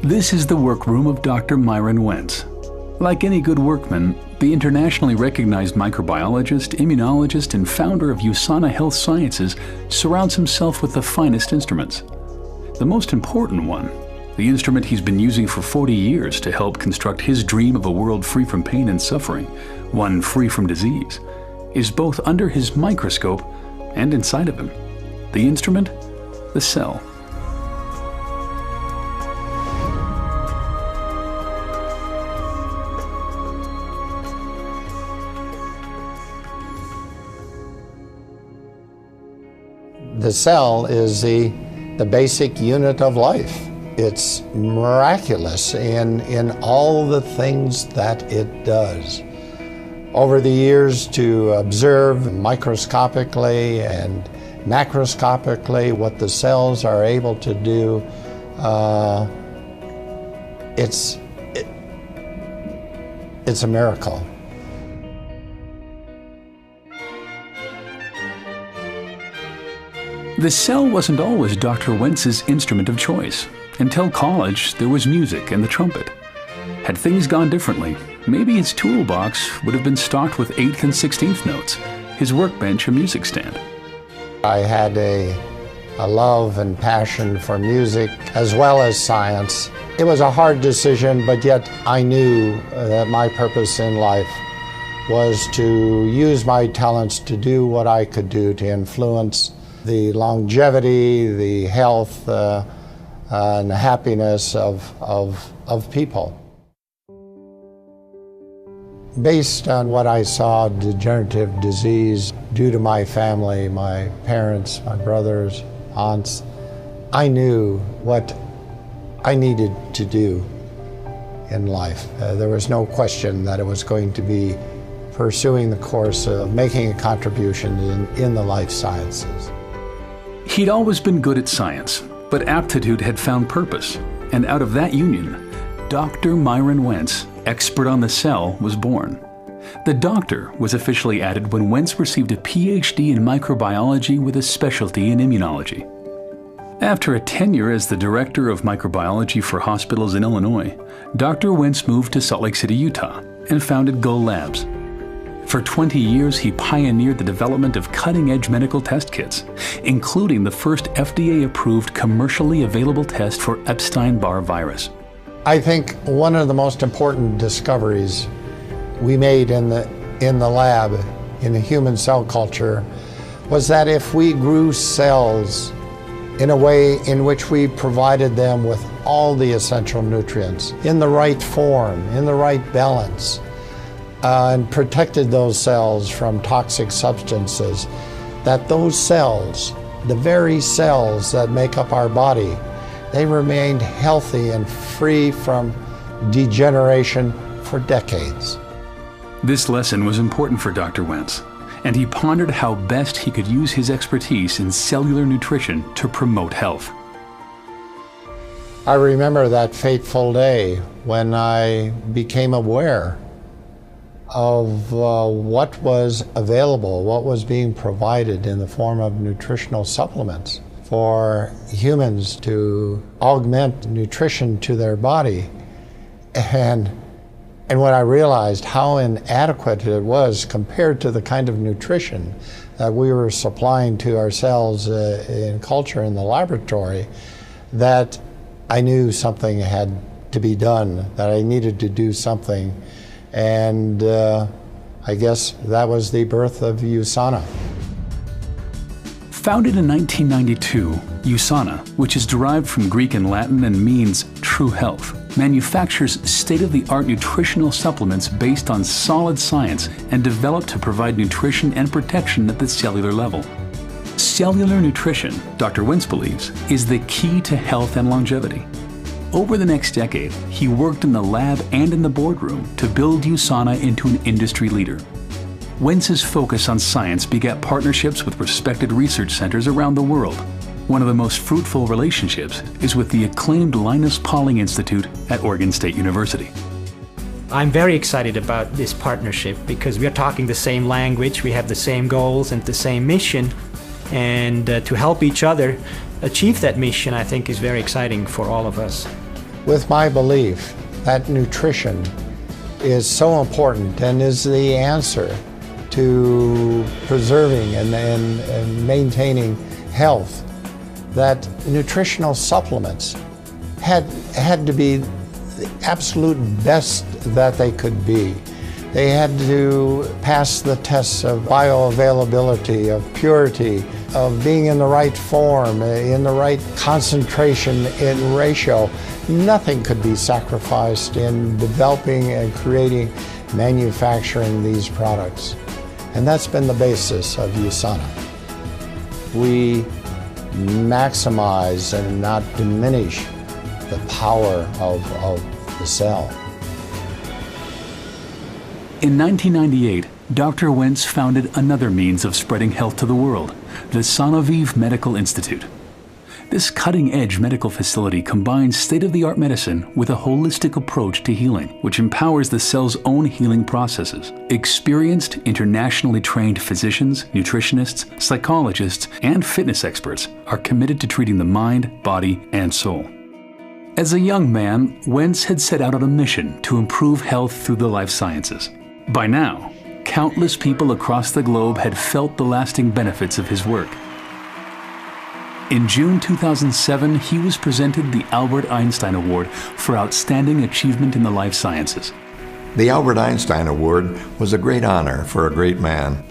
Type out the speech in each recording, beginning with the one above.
This is the workroom of Dr. Myron Wentz. Like any good workman, the internationally recognized microbiologist, immunologist, and founder of USANA Health Sciences surrounds himself with the finest instruments. The most important one, the instrument he's been using for 40 years to help construct his dream of a world free from pain and suffering, one free from disease, is both under his microscope and inside of him. The instrument? The cell. The cell is the basic unit of life. It's miraculous in all the things that it does. Over the years, to observe microscopically and macroscopically what the cells are able to do, it's a miracle. The cell wasn't always Dr. Wentz's instrument of choice. Until college, there was music and the trumpet. Had things gone differently, maybe his toolbox would have been stocked with 8th and 16th notes, his workbench a music stand. I had a love and passion for music as well as science. It was a hard decision, but yet I knew that my purpose in life was to use my talents to do what I could do to influence the longevity, the health, and the happiness of people. Based on what I saw, degenerative disease, due to my family, my parents, my brothers, aunts, I knew what I needed to do in life. There was no question that it was going to be pursuing the course of making a contribution in the life sciences. He'd always been good at science, but aptitude had found purpose, and out of that union, Dr. Myron Wentz, expert on the cell, was born. The doctor was officially added when Wentz received a PhD in microbiology with a specialty in immunology. After a tenure as the director of microbiology for hospitals in Illinois, Dr. Wentz moved to Salt Lake City, Utah, and founded Go Labs. For 20 years, he pioneered the development of cutting-edge medical test kits, including the first FDA-approved commercially available test for Epstein-Barr virus. I think one of the most important discoveries we made in the lab, in the human cell culture, was that if we grew cells in a way in which we provided them with all the essential nutrients, in the right form, in the right balance, and protected those cells from toxic substances, that those cells, the very cells that make up our body, they remained healthy and free from degeneration for decades. This lesson was important for Dr. Wentz, and he pondered how best he could use his expertise in cellular nutrition to promote health. I remember that fateful day when I became aware of what was available, what was being provided in the form of nutritional supplements for humans to augment nutrition to their body. And when I realized how inadequate it was compared to the kind of nutrition that we were supplying to ourselves in culture in the laboratory, that I knew something had to be done, that I needed to do something. And I guess that was the birth of USANA. Founded in 1992, USANA, which is derived from Greek and Latin and means true health, manufactures state-of-the-art nutritional supplements based on solid science and developed to provide nutrition and protection at the cellular level. Cellular nutrition, Dr. Wentz believes, is the key to health and longevity. Over the next decade, he worked in the lab and in the boardroom to build USANA into an industry leader. Wentz's focus on science begat partnerships with respected research centers around the world. One of the most fruitful relationships is with the acclaimed Linus Pauling Institute at Oregon State University. I'm very excited about this partnership because we are talking the same language, we have the same goals and the same mission, and to help each other achieve that mission, I think, is very exciting for all of us. with my belief that nutrition is so important and is the answer to preserving and maintaining health, that nutritional supplements had to be the absolute best that they could be. They had to pass the tests of bioavailability, of purity, of being in the right form, in the right concentration and ratio. Nothing could be sacrificed in developing and creating, manufacturing these products. And that's been the basis of USANA. We maximize and not diminish the power of the cell. In 1998, Dr. Wentz founded another means of spreading health to the world, the Sonovive Medical Institute. This cutting-edge medical facility combines state-of-the-art medicine with a holistic approach to healing, which empowers the cell's own healing processes. Experienced, internationally trained physicians, nutritionists, psychologists, and fitness experts are committed to treating the mind, body, and soul. As a young man, Wentz had set out on a mission to improve health through the life sciences. By now, countless people across the globe had felt the lasting benefits of his work. In June 2007, he was presented the Albert Einstein Award for Outstanding Achievement in the Life Sciences. The Albert Einstein Award was a great honor for a great man.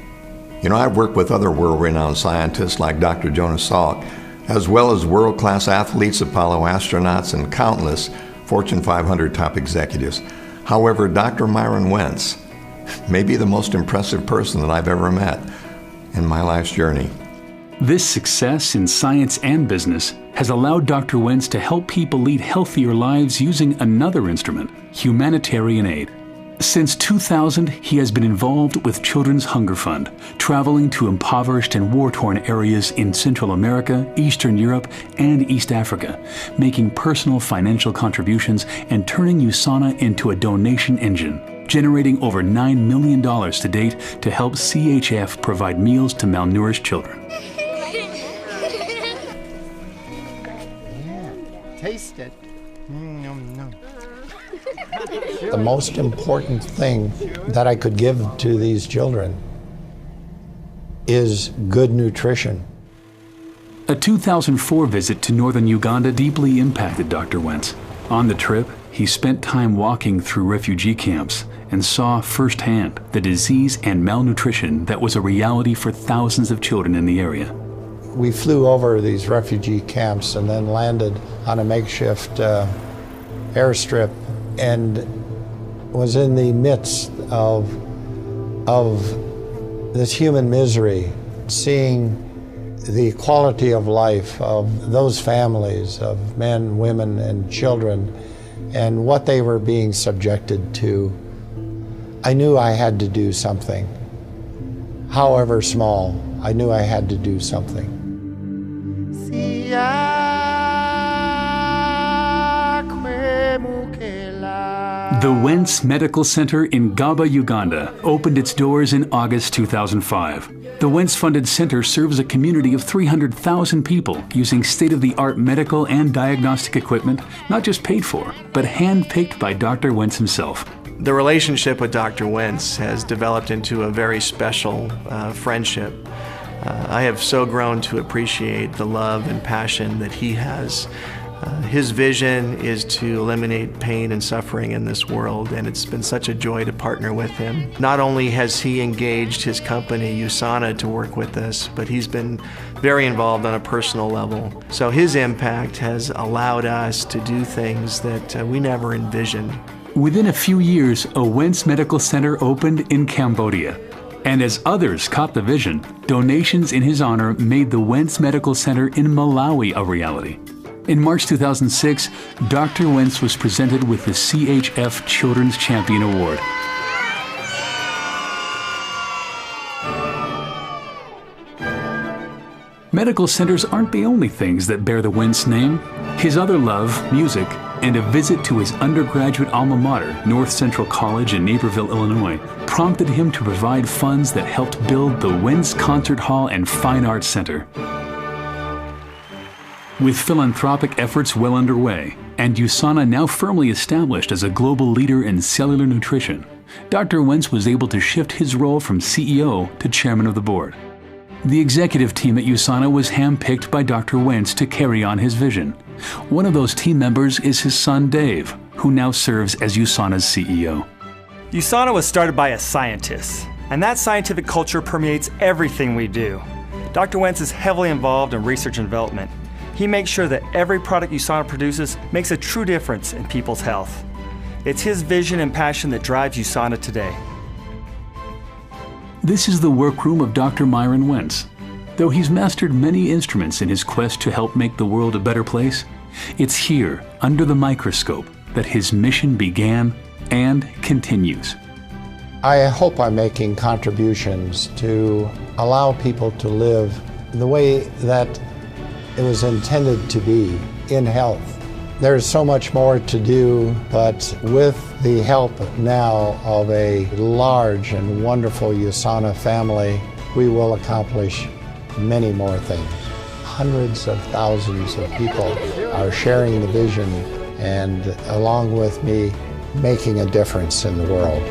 You know, I've worked with other world-renowned scientists like Dr. Jonas Salk, as well as world-class athletes, Apollo astronauts, and countless Fortune 500 top executives. However, Dr. Myron Wentz may be the most impressive person that I've ever met in my life's journey. This success in science and business has allowed Dr. Wentz to help people lead healthier lives using another instrument, humanitarian aid. Since 2000, he has been involved with Children's Hunger Fund, traveling to impoverished and war-torn areas in Central America, Eastern Europe, and East Africa, making personal financial contributions and turning USANA into a donation engine, generating over $9 million to date to help CHF provide meals to malnourished children. Taste it. The most important thing that I could give to these children is good nutrition. A 2004 visit to northern Uganda deeply impacted Dr. Wentz. On the trip, he spent time walking through refugee camps and saw firsthand the disease and malnutrition that was a reality for thousands of children in the area. We flew over these refugee camps and then landed on a makeshift airstrip and was in the midst of this human misery, seeing the quality of life of those families of men, women, and children and what they were being subjected to. I knew I had to do something. However small, I knew I had to do something. The Wentz Medical Center in Gaba, Uganda, opened its doors in August 2005. The Wentz-funded center serves a community of 300,000 people using state-of-the-art medical and diagnostic equipment, not just paid for, but hand-picked by Dr. Wentz himself. The relationship with Dr. Wentz has developed into a very special friendship. I have so grown to appreciate the love and passion that he has. His vision is to eliminate pain and suffering in this world, and it's been such a joy to partner with him. Not only has he engaged his company, USANA, to work with us, but he's been very involved on a personal level. So his impact has allowed us to do things that we never envisioned. Within a few years, a Wentz Medical Center opened in Cambodia. And as others caught the vision, donations in his honor made the Wentz Medical Center in Malawi a reality. In March 2006, Dr. Wentz was presented with the CHF Children's Champion Award. Medical centers aren't the only things that bear the Wentz name. His other love, music, and a visit to his undergraduate alma mater, North Central College in Naperville, Illinois, prompted him to provide funds that helped build the Wentz Concert Hall and Fine Arts Center. With philanthropic efforts well underway and USANA now firmly established as a global leader in cellular nutrition, Dr. Wentz was able to shift his role from CEO to chairman of the board. The executive team at USANA was handpicked by Dr. Wentz to carry on his vision. One of those team members is his son Dave, who now serves as USANA's CEO. USANA was started by a scientist, and that scientific culture permeates everything we do. Dr. Wentz is heavily involved in research and development. He makes sure that every product USANA produces makes a true difference in people's health. It's his vision and passion that drives USANA today. This is the workroom of Dr. Myron Wentz. Though he's mastered many instruments in his quest to help make the world a better place, it's here, under the microscope, that his mission began and continues. I hope I'm making contributions to allow people to live the way that it was intended to be, in health. There's so much more to do, but with the help now of a large and wonderful USANA family, we will accomplish many more things. Hundreds of thousands of people are sharing the vision and, along with me, making a difference in the world.